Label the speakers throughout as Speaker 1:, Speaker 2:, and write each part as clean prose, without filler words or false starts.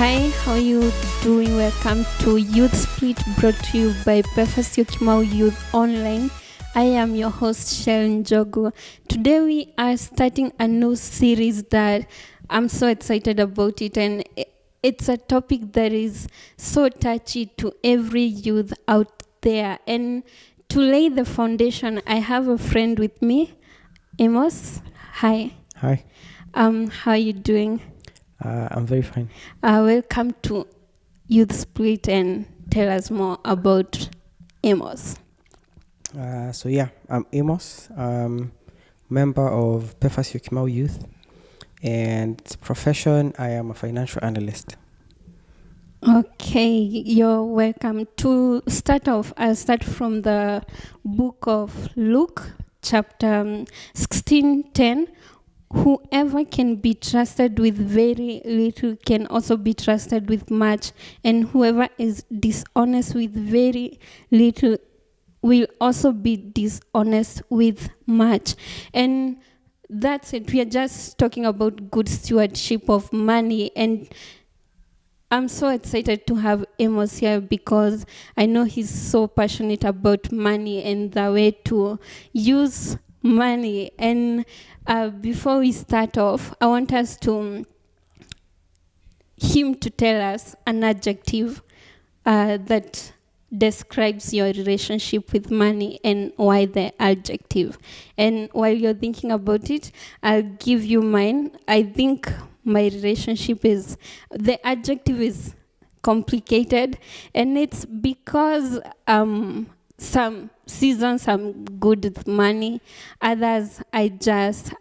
Speaker 1: Hi, how are you doing? Welcome to Youth Split, brought to you by Befasio Kimau Youth Online. I am your host, Sharon Jogo. Today we are starting a new series that I'm so excited about it, and it's a topic that is so touchy to every youth out there. And to lay the foundation, I have a friend with me, Amos. Hi.
Speaker 2: Hi.
Speaker 1: How are you doing?
Speaker 2: I'm very fine.
Speaker 1: Welcome to Youth Split, and tell us more about Amos.
Speaker 2: I'm Amos, member of Befasio Kimau Youth, and profession, I am a financial analyst.
Speaker 1: Okay, you're welcome. To start off, I'll start from the book of Luke, chapter 16:10. Whoever can be trusted with very little can also be trusted with much, and whoever is dishonest with very little will also be dishonest with much. And that's it. We are just talking about good stewardship of money, and I'm so excited to have Amos here because I know he's so passionate about money and the way to use money. And before we start off, I want him to tell us an adjective that describes your relationship with money and why the adjective. And while you're thinking about it, I'll give you mine. I think my relationship the adjective is complicated, and it's because some seasons I'm good with money, others I just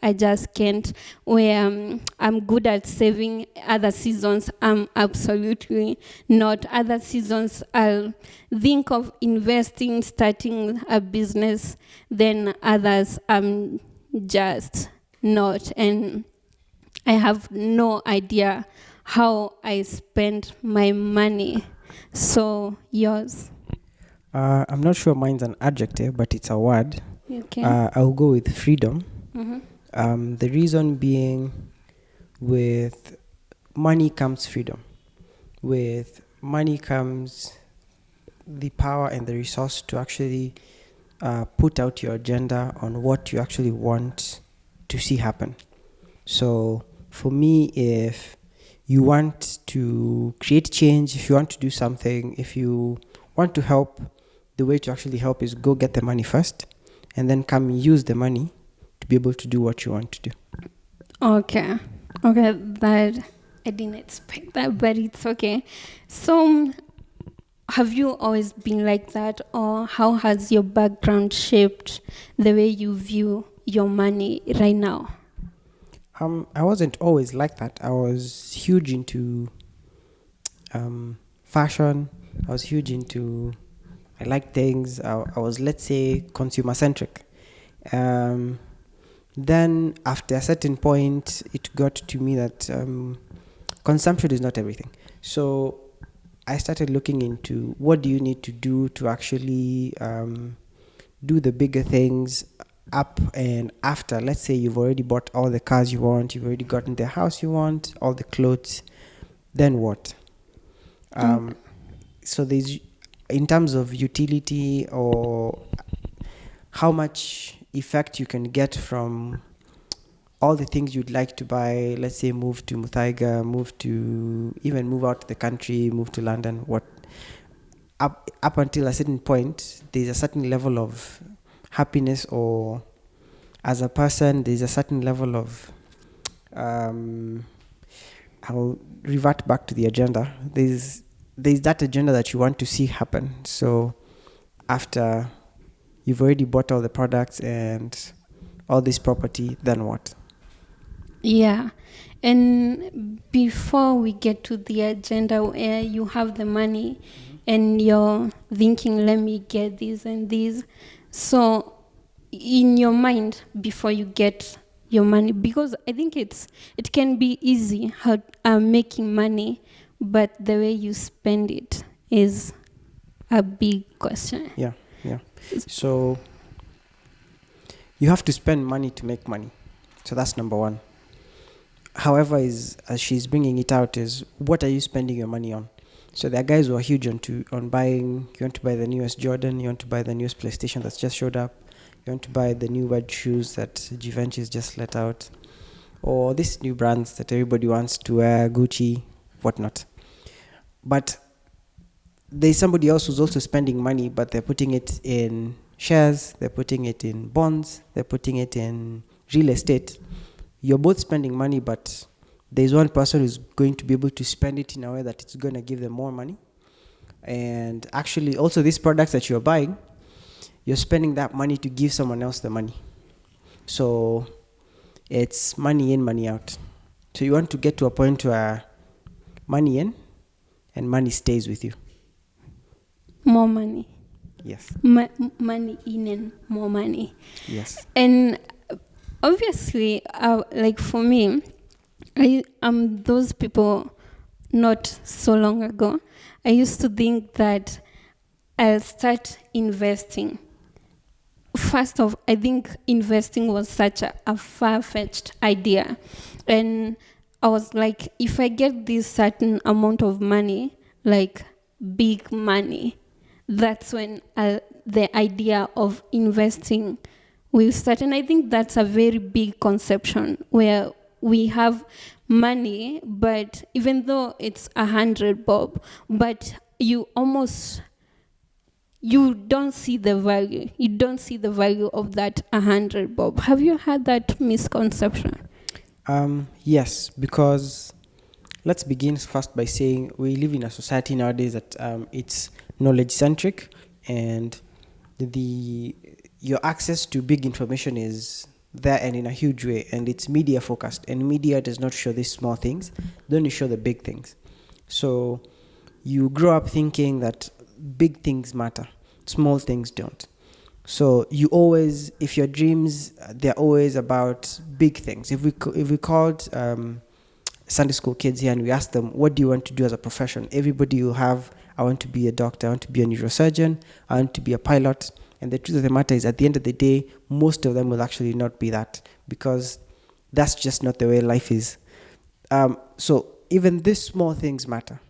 Speaker 1: can't. Where I'm good at saving, other seasons I'm absolutely not. Other seasons I'll think of investing, starting a business, then others I'm just not. And I have no idea how I spend my money. So yours?
Speaker 2: I'm not sure mine's an adjective, but it's a word.
Speaker 1: Okay.
Speaker 2: I'll go with freedom.
Speaker 1: Mm-hmm.
Speaker 2: The reason being, with money comes freedom. With money comes the power and the resource to actually put out your agenda on what you actually want to see happen. So for me, if you want to create change, if you want to do something, if you want to help, the way to actually help is go get the money first and then come use the money to be able to do what you want to do.
Speaker 1: Okay, that I didn't expect that, but it's okay. So have you always been like that, or how has your background shaped the way you view your money right now?
Speaker 2: I wasn't always like that. I was huge into fashion. I was huge into, I like things. I was, let's say, consumer centric. Then after a certain point, it got to me that consumption is not everything. So I started looking into what do you need to do to actually do the bigger things up and after. Let's say you've already bought all the cars you want, you've already gotten the house you want, all the clothes, then what? So there's, in terms of utility or how much effect you can get from all the things you'd like to buy, let's say move to Muthaiga, move out to the country, move to London, up until a certain point, there's a certain level of happiness, or as a person, there's a certain level of, I'll revert back to the agenda. There's that agenda that you want to see happen. So after you've already bought all the products and all this property, then what?
Speaker 1: Yeah. And before we get to the agenda where you have the money and you're thinking, let me get this and this. So in your mind, before you get your money, because I think it can be easy how making money, but the way you spend it is a big question.
Speaker 2: Yeah. So you have to spend money to make money. So that's number one. however, is as she's bringing it out, is what are you spending your money on? So there are guys who are huge on buying. You want to buy the newest Jordan. You want to buy the newest PlayStation that's just showed up. You want to buy the new red shoes that Givenchy's just let out, or these new brands that everybody wants to wear, Gucci, whatnot. But there's somebody else who's also spending money, but they're putting it in shares, they're putting it in bonds, they're putting it in real estate. You're both spending money, but there's one person who's going to be able to spend it in a way that it's going to give them more money. And actually, also these products that you're buying, you're spending that money to give someone else the money. So it's money in, money out. So you want to get to a point where money in and money stays with you.
Speaker 1: More money.
Speaker 2: Yes.
Speaker 1: Money in and more money.
Speaker 2: Yes.
Speaker 1: And obviously, like for me, I am those people not so long ago. I used to think that I'll start investing. First off, I think investing was such a far-fetched idea. And I was like, if I get this certain amount of money, like big money, that's when the idea of investing will start. And I think that's a very big conception where we have money, but even though it's 100 bob, but you don't see the value. You don't see the value of that 100 bob. Have you had that misconception?
Speaker 2: Yes, because let's begin first by saying we live in a society nowadays that it's knowledge centric, and your access to big information is there and in a huge way, and it's media focused, and media does not show these small things, they only show the big things. So you grow up thinking that big things matter, small things don't. So you always, if your dreams, they're always about big things. If we called Sunday school kids here and we asked them, what do you want to do as a profession? Everybody will have, I want to be a doctor, I want to be a neurosurgeon, I want to be a pilot. And the truth of the matter is, at the end of the day, most of them will actually not be that, because that's just not the way life is. So even these small things matter.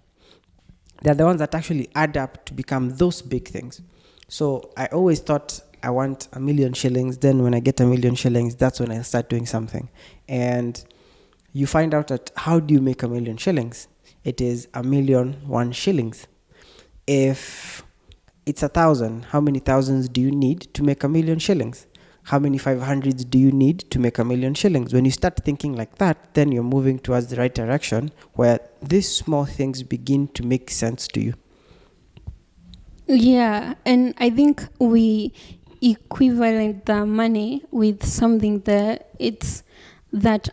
Speaker 2: They're the ones that actually add up to become those big things. So I always thought I want 1 million shillings. Then when I get 1 million shillings, that's when I start doing something. And you find out that how do you make 1 million shillings? It is 1,000,001 shillings. If it's 1,000, how many thousands do you need to make 1 million shillings? How many 500s do you need to make 1 million shillings? When you start thinking like that, then you're moving towards the right direction, where these small things begin to make sense to you.
Speaker 1: Yeah, and I think we equivalent the money with something that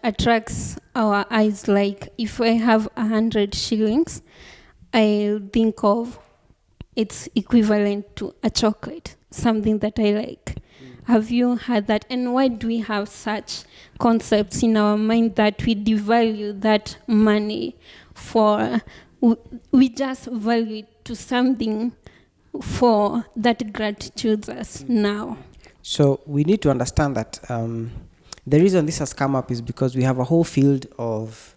Speaker 1: attracts our eyes. Like if I have 100 shillings, I'll think of it's equivalent to a chocolate, something that I like. Have you had that? And why do we have such concepts in our mind that we devalue that money for? We just value it to something for that gratitude us now.
Speaker 2: So we need to understand that the reason this has come up is because we have a whole field of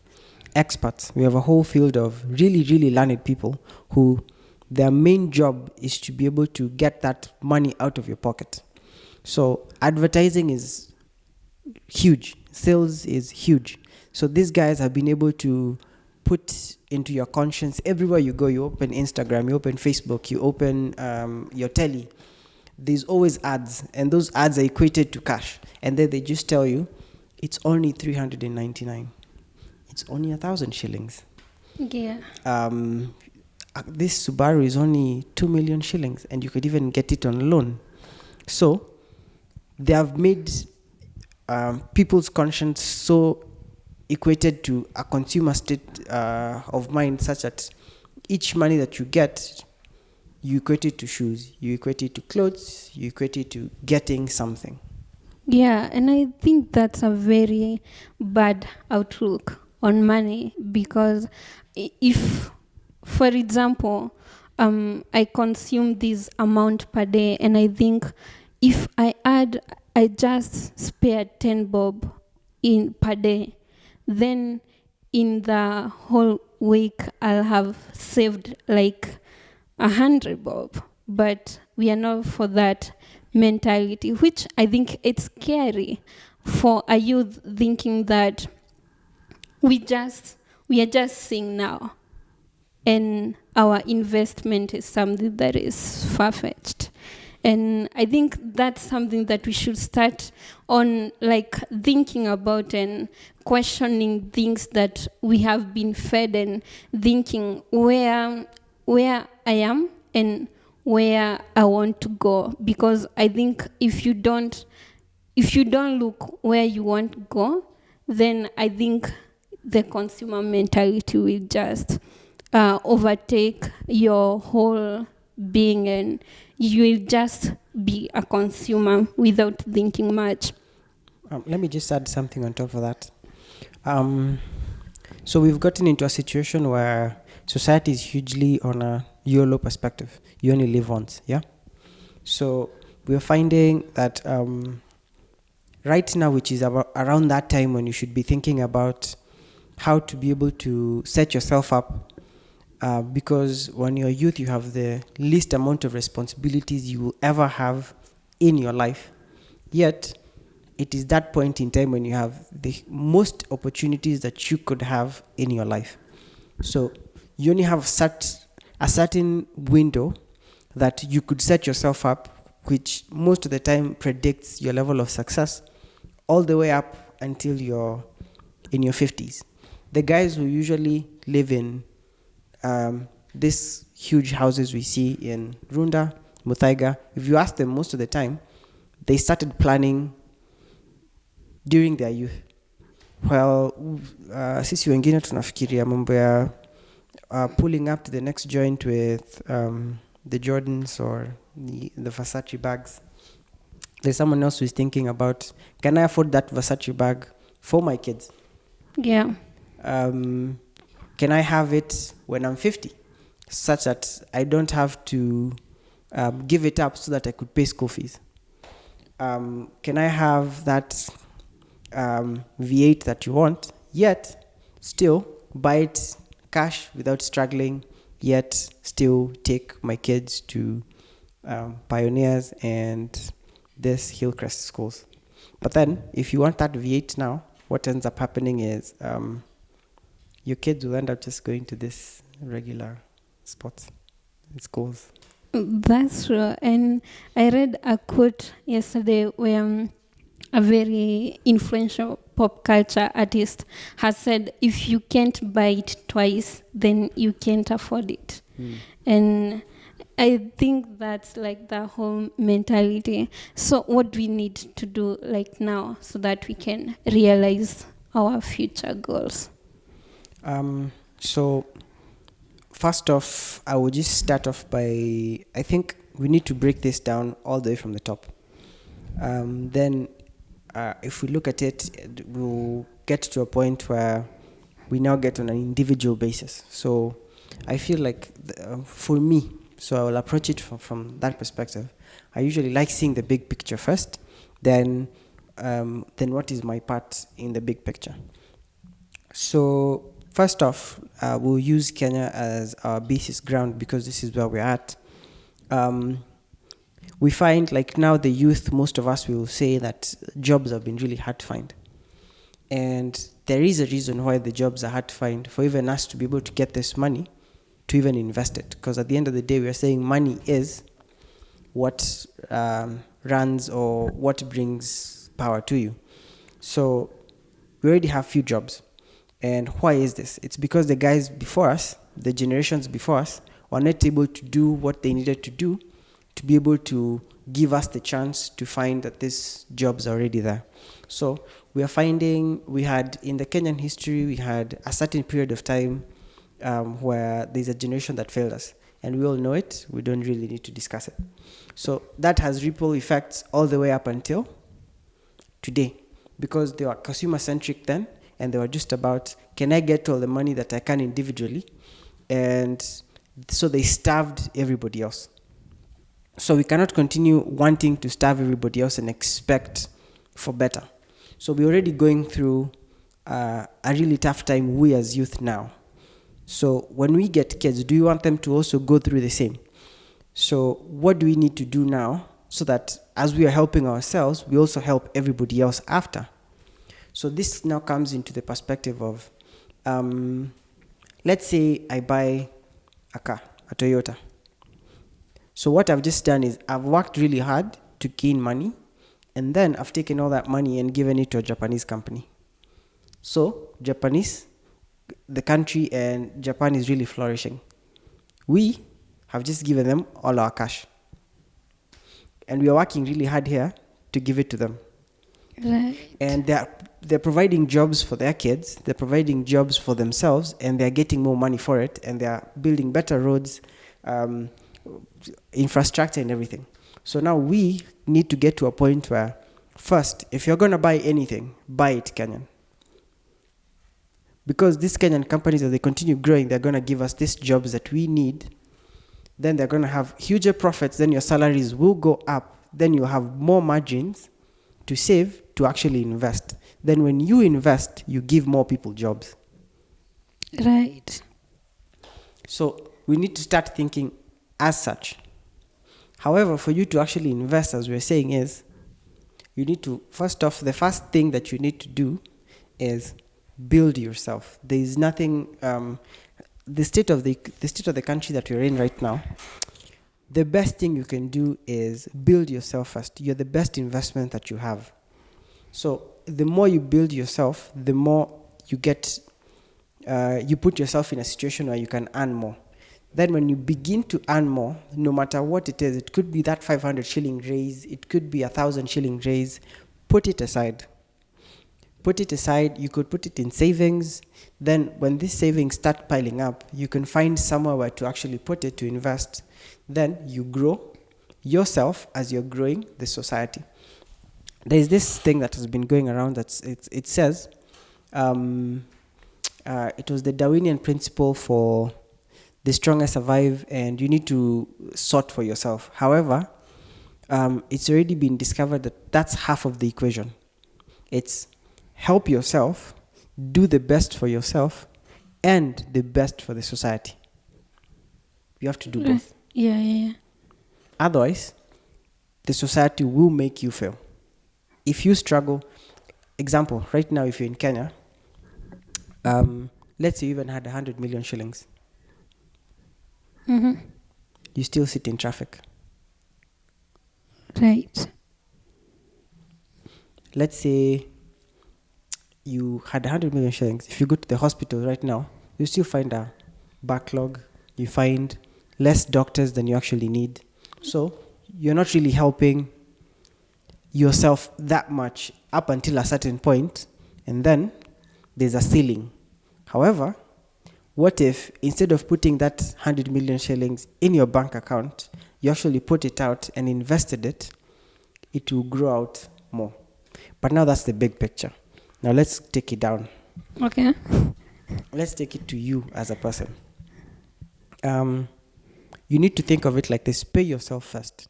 Speaker 2: experts. We have a whole field of really, really learned people who their main job is to be able to get that money out of your pocket. So advertising is huge. Sales is huge. So these guys have been able to put into your conscience everywhere you go. You open Instagram, you open Facebook, you open your telly. There's always ads, and those ads are equated to cash. And then they just tell you, it's only 399. It's only 1,000 shillings.
Speaker 1: Yeah.
Speaker 2: This Subaru is only 2 million shillings, and you could even get it on loan. So they have made people's conscience so equated to a consumer state of mind, such that each money that you get, you equate it to shoes, you equate it to clothes, you equate it to getting something.
Speaker 1: Yeah, and I think that's a very bad outlook on money, because if, for example, I consume this amount per day, and I think if I just spare 10 bob in per day, then in the whole week I'll have saved like 100 bob, but we are not for that mentality, which I think it's scary for a youth thinking that we are just seeing now, and our investment is something that is far-fetched. And I think that's something that we should start on, like thinking about and questioning things that we have been fed, and thinking where I am and where I want to go. Because I think if you don't look where you want to go, then I think the consumer mentality will just overtake your whole being, and you will just be a consumer without thinking much.
Speaker 2: Let me just add something on top of that. So we've gotten into a situation where society is hugely on a YOLO perspective. You only live once, yeah? So we're finding that right now, which is about around that time when you should be thinking about how to be able to set yourself up, because when you're youth, you have the least amount of responsibilities you will ever have in your life. Yet, it is that point in time when you have the most opportunities that you could have in your life. So you only have a certain window that you could set yourself up, which most of the time predicts your level of success all the way up until you're in your 50s. The guys who usually live in these huge houses we see in Runda, Muthaiga, if you ask them, most of the time, they started planning during their youth. Well, sisi wengine tunafikiria mambo ya pulling up to the next joint with the Jordans or the Versace bags. There's someone else who's thinking about, can I afford that Versace bag for my kids?
Speaker 1: Yeah.
Speaker 2: Can I have it when I'm 50, such that I don't have to give it up so that I could pay school fees? Can I have that V8 that you want, yet still buy it cash without struggling, yet still take my kids to Pioneers and this Hillcrest schools? But then, if you want that V8 now, what ends up happening is your kids will end up just going to this regular spots in schools.
Speaker 1: That's true. And I read a quote yesterday where a very influential pop culture artist has said, if you can't buy it twice, then you can't afford it. And I think that's like the whole mentality. So what do we need to do like now so that we can realize our future goals?
Speaker 2: So first off, I will just start off by, I think we need to break this down all the way from the top. Then if we look at it, we'll get to a point where we now get on an individual basis. So I feel like for me, so I will approach it from that perspective. I usually like seeing the big picture first, then what is my part in the big picture. So first off, we'll use Kenya as our basis ground because this is where we're at. We find like now the youth, most of us will say that jobs have been really hard to find. And there is a reason why the jobs are hard to find for even us to be able to get this money to even invest it. Because at the end of the day, we are saying money is what runs or what brings power to you. So we already have few jobs. And why is this? It's because the guys before us, the generations before us, were not able to do what they needed to do to be able to give us the chance to find that these jobs are already there. So we are finding, we had in the Kenyan history, we had a certain period of time where there's a generation that failed us. And we all know it. We don't really need to discuss it. So that has ripple effects all the way up until today. Because they were consumer-centric then, and they were just about, can I get all the money that I can individually? And so they starved everybody else. So we cannot continue wanting to starve everybody else and expect for better. So we're already going through a really tough time, we as youth now. So when we get kids, do you want them to also go through the same? So what do we need to do now so that as we are helping ourselves, we also help everybody else after? So this now comes into the perspective of, let's say I buy a car, a Toyota. So what I've just done is I've worked really hard to gain money, and then I've taken all that money and given it to a Japanese company. So Japanese, the country, and Japan is really flourishing. We have just given them all our cash. And we are working really hard here to give it to them.
Speaker 1: Right.
Speaker 2: And they're providing jobs for their kids, they're providing jobs for themselves, and they're getting more money for it, and they're building better roads, infrastructure and everything. So now we need to get to a point where, first, if you're going to buy anything, buy it Kenyan. Because these Kenyan companies, as they continue growing, they're going to give us these jobs that we need. Then they're going to have huger profits, then your salaries will go up, then you have more margins to save, to actually invest. Then when you invest, you give more people jobs.
Speaker 1: Right.
Speaker 2: So we need to start thinking as such. However, for you to actually invest, as we're saying, is you need to, first off, the first thing that you need to do is build yourself. There is nothing, the state of the country that we're in right now, the best thing you can do is build yourself first. You're the best investment that you have. So the more you build yourself, the more you get, you put yourself in a situation where you can earn more. Then when you begin to earn more, no matter what it is, it could be that 500 shilling raise, it could be 1,000 shilling raise, put it aside. Put it aside, you could put it in savings. Then when these savings start piling up, you can find somewhere where to actually put it to invest. Then you grow yourself as you're growing the society. There's this thing that has been going around that it says, it was the Darwinian principle for the stronger survive, and you need to sort for yourself. However, it's already been discovered that that's half of the equation. It's help yourself, do the best for yourself, and the best for the society. You have to do both.
Speaker 1: Yeah.
Speaker 2: Otherwise, the society will make you fail. If you struggle, example, right now, if you're in Kenya, let's say you even had 100 million shillings.
Speaker 1: Mm-hmm.
Speaker 2: You still sit in traffic.
Speaker 1: Right.
Speaker 2: Let's say you had 100 million shillings. If you go to the hospital right now, you still find a backlog. You find less doctors than you actually need. So you're not really helping yourself that much up until a certain point, and then there's a ceiling. However, what if instead of putting that 100 million shillings in your bank account, you actually put it out and invested it? It will grow out more. But now that's the big picture. Now let's take it down.
Speaker 1: Okay.
Speaker 2: Let's take it to you as a person. You need to think of it like this: pay yourself first.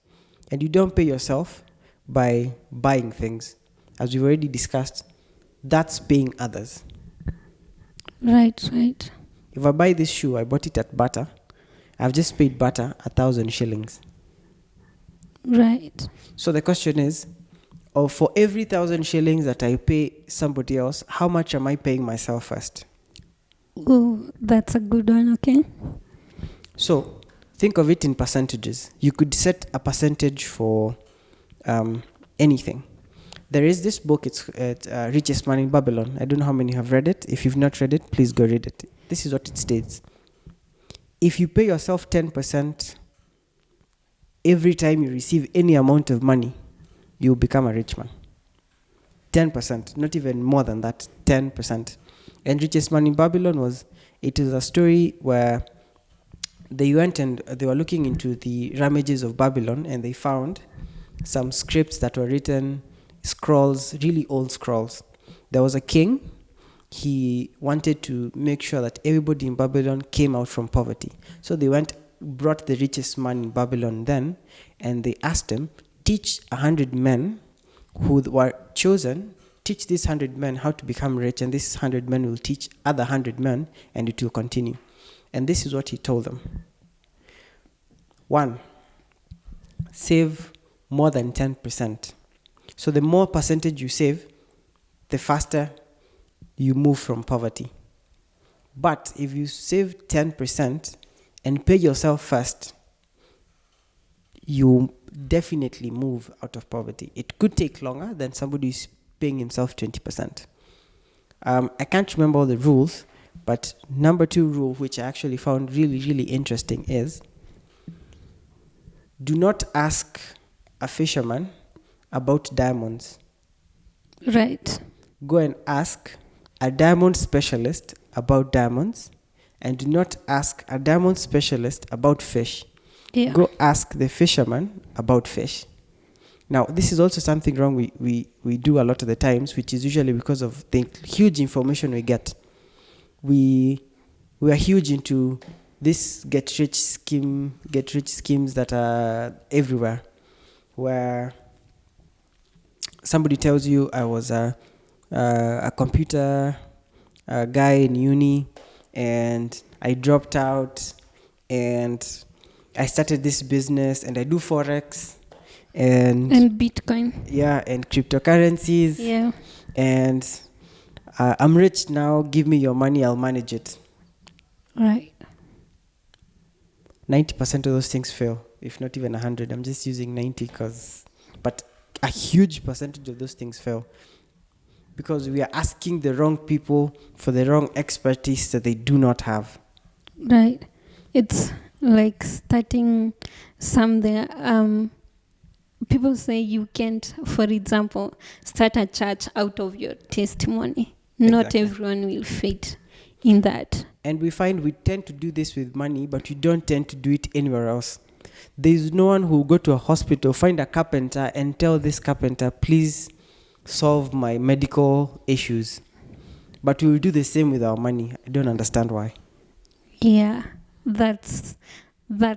Speaker 2: And you don't pay yourself by buying things. As we've already discussed, that's paying others.
Speaker 1: Right.
Speaker 2: If I buy this shoe, I bought it at Bata. I've just paid Bata 1,000 shillings.
Speaker 1: Right.
Speaker 2: So the question is, for every 1,000 shillings that I pay somebody else, how much am I paying myself first?
Speaker 1: Oh, that's a good one. Okay.
Speaker 2: So think of it in percentages. You could set a percentage for anything. There is this book, it's Richest Man in Babylon. I don't know how many have read it. If you've not read it, please go read it. This is what it states. If you pay yourself 10% every time you receive any amount of money, you'll become a rich man. 10%, not even more than that, 10%. And Richest Man in Babylon was a story where they went and they were looking into the ramages of Babylon, and they found some scripts that were written, scrolls, really old scrolls. There was a king. He wanted to make sure that everybody in Babylon came out from poverty. So they brought the richest man in Babylon then, and they asked him, teach 100 men who were chosen, teach these 100 men how to become rich, and these 100 men will teach other 100 men, and it will continue. And this is what he told them. 1, save more than 10%. So the more percentage you save, the faster you move from poverty. But if you save 10% and pay yourself first, you definitely move out of poverty. It could take longer than somebody who's paying himself 20%. I can't remember all the rules, but number 2 rule, which I actually found really, really interesting, is do not ask a fisherman about diamonds.
Speaker 1: Right.
Speaker 2: Go and ask a diamond specialist about diamonds, and do not ask a diamond specialist about fish.
Speaker 1: Yeah.
Speaker 2: Go ask the fisherman about fish. Now, this is also something wrong we do a lot of the times, which is usually because of the huge information we get. We are huge into this get rich schemes that are everywhere, where somebody tells you, I was a computer guy in uni, and I dropped out, and I started this business, and I do forex, and
Speaker 1: Bitcoin.
Speaker 2: Yeah, and cryptocurrencies.
Speaker 1: Yeah.
Speaker 2: And I'm rich now. Give me your money. I'll manage it.
Speaker 1: Right.
Speaker 2: 90% of those things fail, if not even 100. I'm just using 90 but a huge percentage of those things fail because we are asking the wrong people for the wrong expertise that they do not have.
Speaker 1: Right. It's like starting somewhere. People say you can't, for example, start a church out of your testimony. Not
Speaker 2: Exactly.
Speaker 1: everyone will fit in that.
Speaker 2: And we find we tend to do this with money, but we don't tend to do it anywhere else. There's no one who will go to a hospital, find a carpenter, and tell this carpenter, please solve my medical issues. But we will do the same with our money. I don't understand why.
Speaker 1: Yeah, that's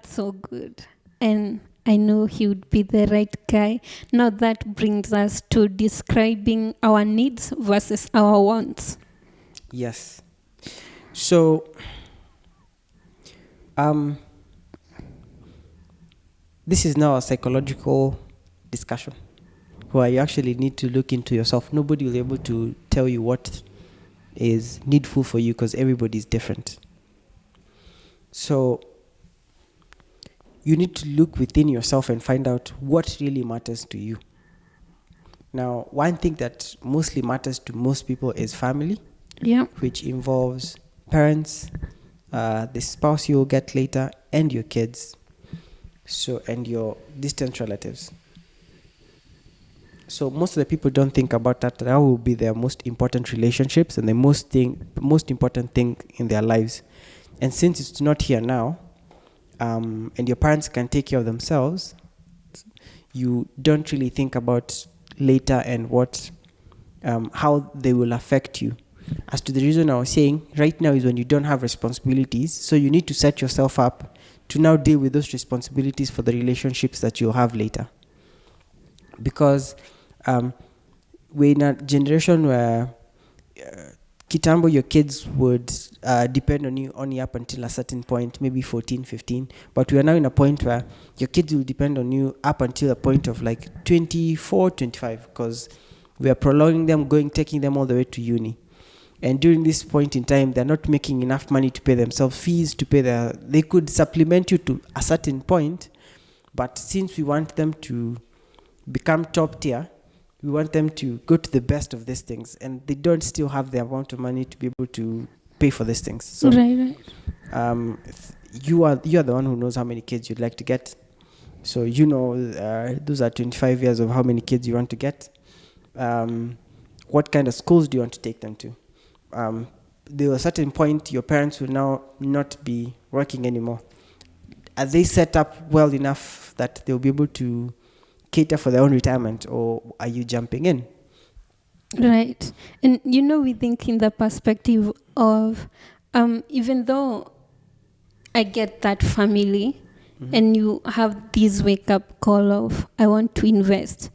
Speaker 1: so good. And I know he would be the right guy. Now that brings us to describing our needs versus our wants.
Speaker 2: Yes. So, this is now a psychological discussion where you actually need to look into yourself. Nobody will be able to tell you what is needful for you because everybody is different. So, you need to look within yourself and find out what really matters to you. Now, one thing that mostly matters to most people is family.
Speaker 1: Yeah.
Speaker 2: Which involves parents, the spouse you'll get later, and your kids, and your distant relatives. So most of the people don't think about that will be their most important relationships and the most important thing in their lives. And since it's not here now, and your parents can take care of themselves, you don't really think about later and how they will affect you. As to the reason I was saying, right now is when you don't have responsibilities, so you need to set yourself up to now deal with those responsibilities for the relationships that you'll have later. Because we're in a generation where kitambo, your kids would depend on you only up until a certain point, maybe 14, 15. But we are now in a point where your kids will depend on you up until a point of like 24, 25, because we are prolonging them, taking them all the way to uni. And during this point in time, they're not making enough money to pay themselves fees, they could supplement you to a certain point. But since we want them to become top tier, we want them to go to the best of these things. And they don't still have the amount of money to be able to pay for these things. So,
Speaker 1: right.
Speaker 2: You are the one who knows how many kids you'd like to get. So those are 25 years of how many kids you want to get. What kind of schools do you want to take them to? There was a certain point your parents will now not be working anymore. Are they set up well enough that they'll be able to cater for their own retirement, or are you jumping in?
Speaker 1: Right. And we think in the perspective of even though I get that family, and you have this wake up call of I want to invest,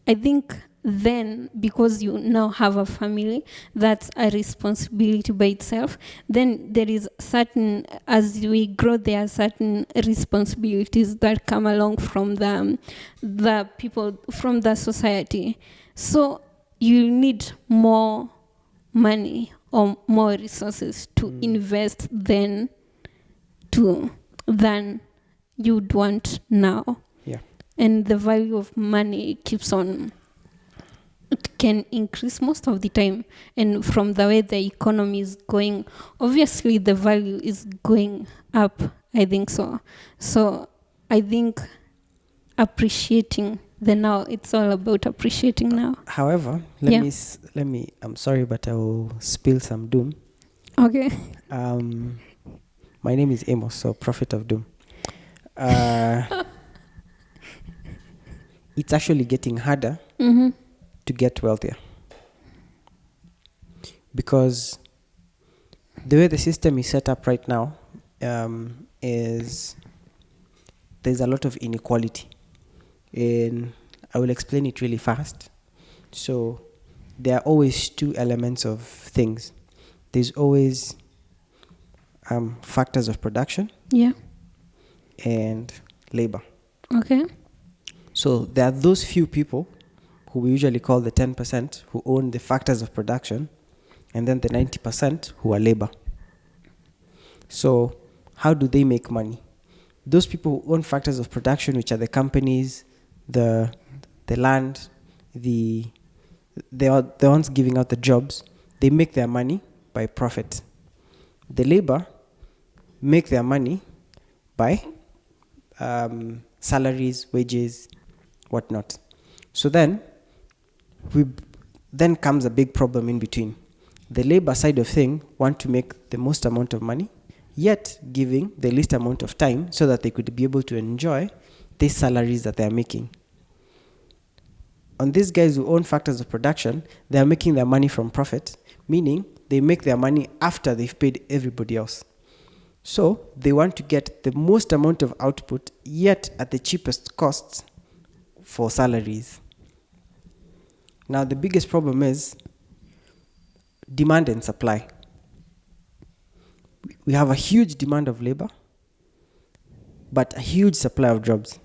Speaker 1: I think then because you now have a family, that's a responsibility by itself. Then there is certain, as we grow, there are certain responsibilities that come along from the people, from the society. So you need more money or more resources to invest than you'd want now.
Speaker 2: Yeah.
Speaker 1: And the value of money keeps on, it can increase most of the time. And from the way the economy is going, obviously the value is going up, I think so. So I think appreciating the now, it's all about appreciating now.
Speaker 2: However, let me I'm sorry, but I will spill some doom.
Speaker 1: Okay.
Speaker 2: My name is Amos, so prophet of doom. It's actually getting harder to get wealthier, because the way the system is set up right now is there's a lot of inequality, and I will explain it really fast. So there are always two elements of things. There's always factors of production and labor.
Speaker 1: Okay.
Speaker 2: So there are those few people who we usually call the 10% who own the factors of production, and then the 90% who are labor. So how do they make money? Those people who own factors of production, which are the companies, the land, the ones giving out the jobs, they make their money by profit. The labor make their money by salaries, wages, whatnot. So then comes a big problem in between. The labor side of thing want to make the most amount of money, yet giving the least amount of time so that they could be able to enjoy these salaries that they are making. On these guys who own factors of production, they are making their money from profit, meaning they make their money after they've paid everybody else. So they want to get the most amount of output, yet at the cheapest costs for salaries. Now the biggest problem is demand and supply. We have a huge demand of labor, but a huge supply of jobs.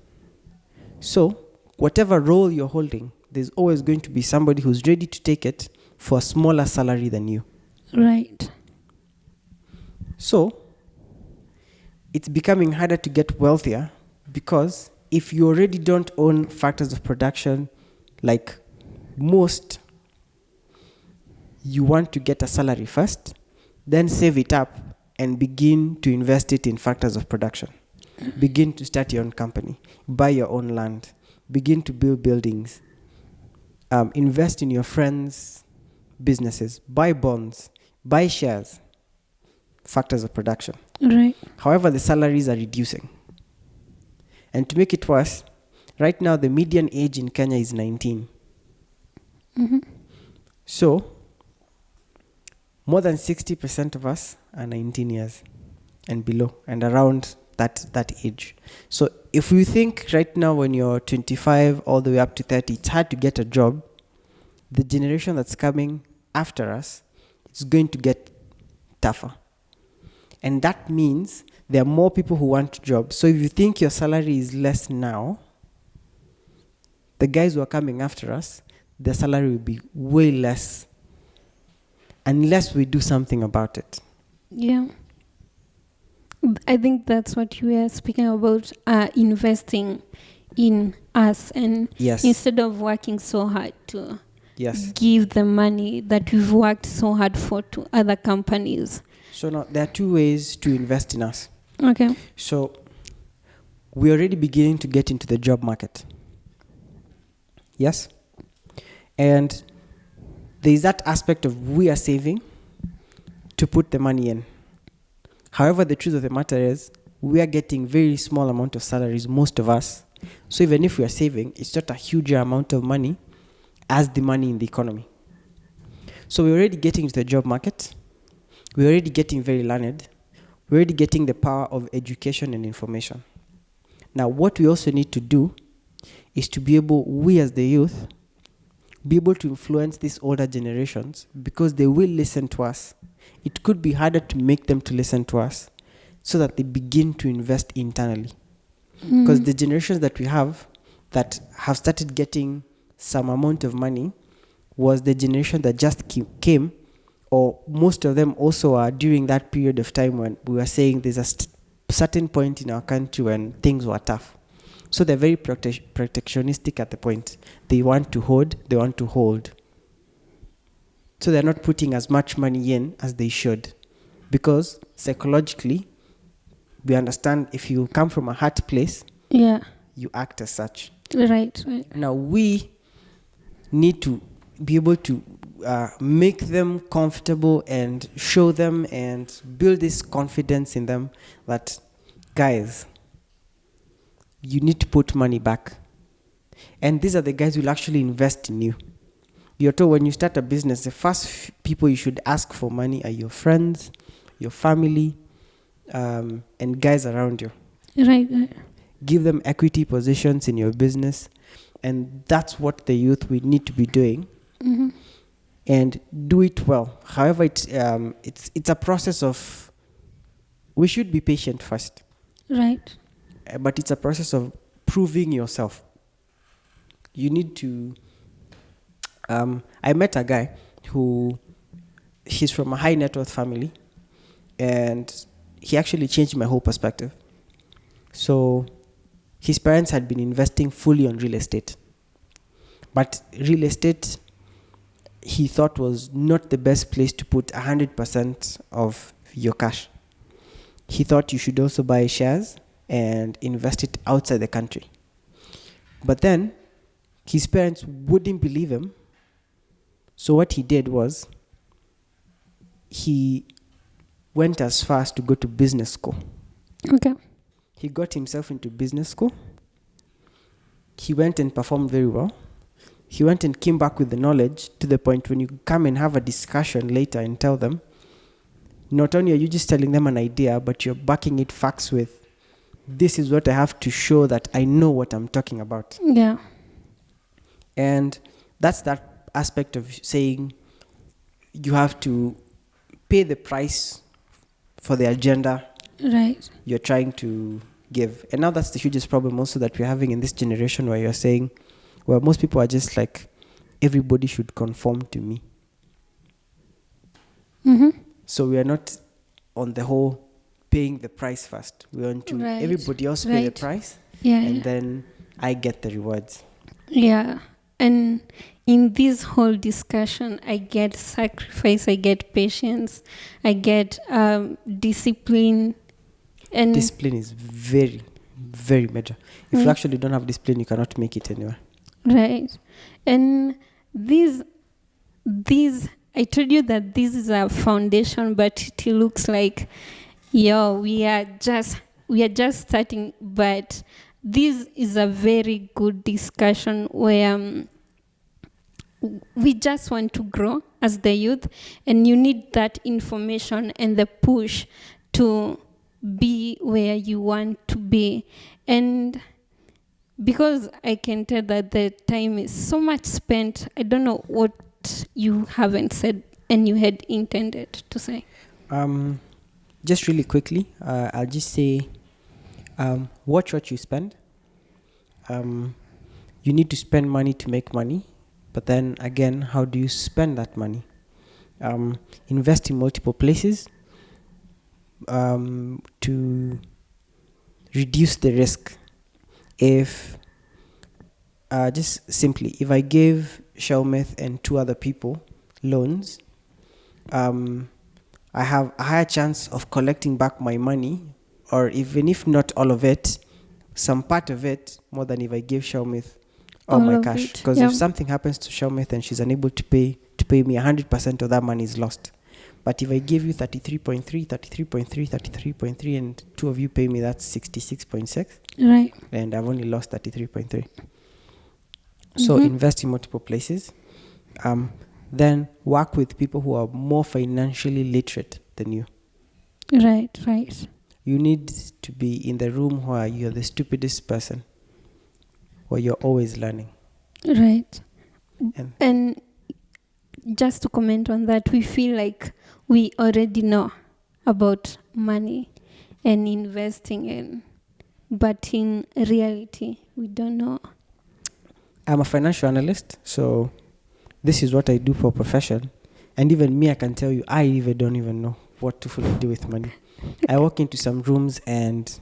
Speaker 2: So whatever role you're holding, there's always going to be somebody who's ready to take it for a smaller salary than you.
Speaker 1: Right.
Speaker 2: So it's becoming harder to get wealthier, because if you already don't own factors of production like most, you want to get a salary first, then save it up and begin to invest it in factors of production. Begin to start your own company, buy your own land, begin to build buildings, invest in your friends' businesses, buy bonds, buy shares, factors of production.
Speaker 1: Right.
Speaker 2: However, the salaries are reducing. And to make it worse, right now the median age in Kenya is 19. So more than 60% of us are 19 years and below, and around that age. So if you think right now when you're 25 all the way up to 30, it's hard to get a job, the generation that's coming after us, it's going to get tougher. And that means there are more people who want jobs. So if you think your salary is less now, the guys who are coming after us, their salary will be way less, unless we do something about it.
Speaker 1: Yeah. I think that's what you were speaking about, investing in us, and instead of working so hard to give the money that we've worked so hard for to other companies.
Speaker 2: So now there are two ways to invest in us.
Speaker 1: Okay.
Speaker 2: So we're already beginning to get into the job market. Yes? And there's that aspect of we are saving to put the money in. However, the truth of the matter is we are getting very small amount of salaries, most of us. So even if we are saving, it's not a huge amount of money as the money in the economy. So we're already getting into the job market. We're already getting very learned. We're already getting the power of education and information. Now, what we also need to do is to be able, we as the youth, be able to influence these older generations because they will listen to us. It could be harder to make them to listen to us so that they begin to invest internally. Because the generations that we have that have started getting some amount of money was the generation that just came, or most of them also are during that period of time when we were saying there's a certain point in our country when things were tough. So they're very protectionistic at the point. They want to hoard, they want to hold. So they're not putting as much money in as they should. Because psychologically, we understand if you come from a hard place, you act as such.
Speaker 1: Right.
Speaker 2: Now we need to be able to make them comfortable and show them and build this confidence in them that, guys, you need to put money back. And these are the guys who will actually invest in you. You're told when you start a business, the first people you should ask for money are your friends, your family, and guys around you.
Speaker 1: Right.
Speaker 2: Give them equity positions in your business. And that's what the youth we need to be doing. And do it well. However, it's a process of, we should be patient first.
Speaker 1: Right.
Speaker 2: But it's a process of proving yourself. You need to, I met a guy who, he's from a high net worth family, and he actually changed my whole perspective. So his parents had been investing fully on real estate. But real estate, he thought, was not the best place to put 100% of your cash. He thought you should also buy shares and invest it outside the country. But then his parents wouldn't believe him. So what he did was he went as far as to go to business school.
Speaker 1: Okay.
Speaker 2: He got himself into business school. He went and performed very well. He went and came back with the knowledge to the point when you come and have a discussion later and tell them, not only are you just telling them an idea, but you're backing it facts with, this is what I have to show that I know what I'm talking about.
Speaker 1: Yeah.
Speaker 2: And that's that aspect of saying you have to pay the price for the agenda you're trying to give. And now that's the hugest problem also that we're having in this generation, where you're saying, well, most people are just like, everybody should conform to me. So we are not on the whole paying the price first. We want to everybody else pay the price, and then I get the rewards.
Speaker 1: Yeah. And in this whole discussion, I get sacrifice, I get patience, I get discipline. And
Speaker 2: discipline is very, very major. If you actually don't have discipline, you cannot make it anywhere.
Speaker 1: Right. And these, I told you that this is a foundation, but it looks like, we are just starting. But this is a very good discussion where we just want to grow as the youth, and you need that information and the push to be where you want to be. And because I can tell that the time is so much spent, I don't know what you haven't said and you had intended to say.
Speaker 2: Just really quickly, I'll just say, watch what you spend. You need to spend money to make money, but then again, how do you spend that money? Invest in multiple places to reduce the risk. If just simply, if I gave Shelmith and 2 other people loans, I have a higher chance of collecting back my money, or even if not all of it, some part of it, more than if I gave Shelmith all my cash. Because if something happens to Shelmith and she's unable to pay me, 100% of that money is lost. But if I give you 33.3, and 2 of you pay me, that's 66.6.
Speaker 1: Right.
Speaker 2: And I've only lost 33.3. So invest in multiple places. Then work with people who are more financially literate than you.
Speaker 1: Right.
Speaker 2: You need to be in the room where you're the stupidest person, where you're always learning.
Speaker 1: Right. And just to comment on that, we feel like we already know about money and investing in, but in reality, we don't know.
Speaker 2: I'm a financial analyst, so this is what I do for profession. And even me, I can tell you, I even don't even know what to fully do with money. I walk into some rooms and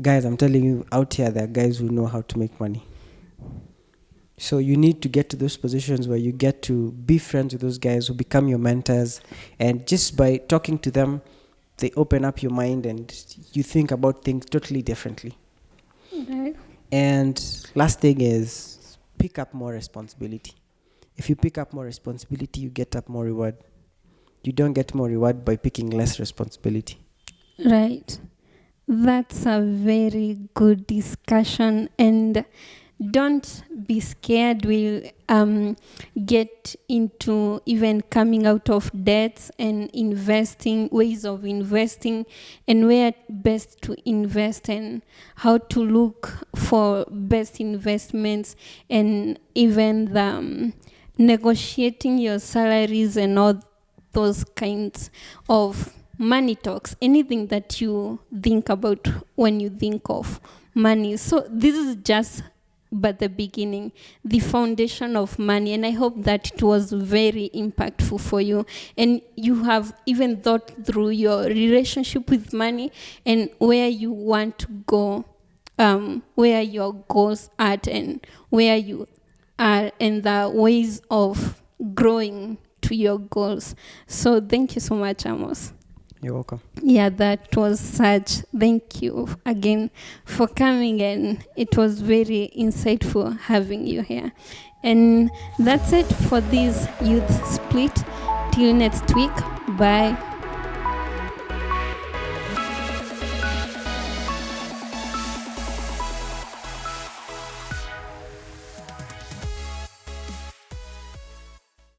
Speaker 2: guys, I'm telling you, out here, there are guys who know how to make money. So you need to get to those positions where you get to be friends with those guys who become your mentors. And just by talking to them, they open up your mind and you think about things totally differently.
Speaker 1: Right.
Speaker 2: And last thing is pick up more responsibility. If you pick up more responsibility, you get up more reward. You don't get more reward by picking less responsibility.
Speaker 1: Right. That's a very good discussion, and don't be scared. We'll get into even coming out of debts and investing, ways of investing, and where best to invest and how to look for best investments, and even the negotiating your salaries and all those kinds of money talks, anything that you think about when you think of money. So this is just but the beginning, the foundation of money. And I hope that it was very impactful for you. And you have even thought through your relationship with money and where you want to go, where your goals are and where you are, and the ways of growing to your goals. So thank you so much, Amos.
Speaker 2: You're welcome.
Speaker 1: Yeah, that was such. Thank you again for coming, and it was very insightful having you here. And that's it for this youth split. Till next week. Bye.